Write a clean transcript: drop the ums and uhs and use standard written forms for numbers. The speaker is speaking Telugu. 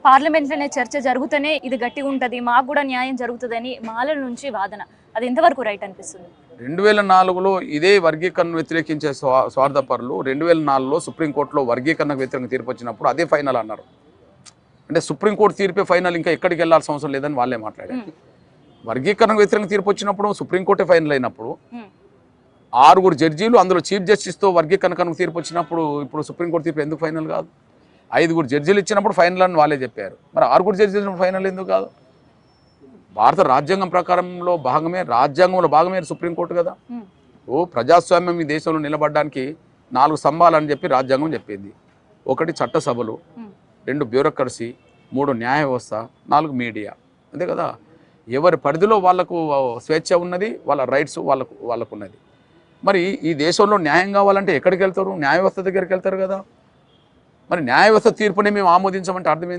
పార్లమెంట్లోనే చర్చ జరుగుతూనే ఇది గట్టిగా ఉంటుంది, మాకు కూడా న్యాయం జరుగుతుందని మాలల నుంచి వాదన. అది ఎంతవరకు రైట్ అనిపిస్తుంది? 2004లో ఇదే వర్గీకరణను వ్యతిరేకించే స్వార్థపరులు 2004లో సుప్రీంకోర్టులో వర్గీకరణకు వ్యతిరేకంగా తీర్పు వచ్చినప్పుడు అదే ఫైనల్ అన్నారు. అంటే సుప్రీంకోర్టు తీర్పే ఫైనల్, ఇంకా ఎక్కడికి వెళ్ళాల్సిన అవసరం లేదని వాళ్ళే మాట్లాడారు. వర్గీకరణకు వ్యతిరేకంగా తీర్పు వచ్చినప్పుడు సుప్రీంకోర్టే ఫైనల్ అయినప్పుడు 6 జడ్జీలు అందులో చీఫ్ జస్టిస్తో వర్గీకరణకు తీర్పు వచ్చినప్పుడు ఇప్పుడు సుప్రీంకోర్టు తీర్పు ఎందుకు ఫైనల్ కాదు? 5 జడ్జీలు ఇచ్చినప్పుడు ఫైనల్ అని వాళ్ళే చెప్పారు. మరి 6 జడ్జీలు ఫైనల్ ఎందుకు కాదు? భారత రాజ్యాంగం ప్రకారంలో రాజ్యాంగంలో భాగమే సుప్రీంకోర్టు కదా. ప్రజాస్వామ్యం ఈ దేశంలో నిలబడడానికి 4 స్తంభాలని చెప్పి రాజ్యాంగం చెప్పింది. 1 చట్టసభలు, 2 బ్యూరోక్రసీ, 3 న్యాయ వ్యవస్థ, 4 మీడియా. అంతే కదా. ఎవరి పరిధిలో వాళ్ళకు స్వేచ్ఛ ఉన్నది, వాళ్ళ రైట్స్ వాళ్ళకు ఉన్నది. మరి ఈ దేశంలో న్యాయం కావాలంటే ఎక్కడికి వెళ్తారు? న్యాయ వ్యవస్థ దగ్గరికి వెళ్తారు కదా. మరి న్యాయ వ్యవస్థ తీర్పుని మేము ఆమోదించమంటే అర్థమైంది.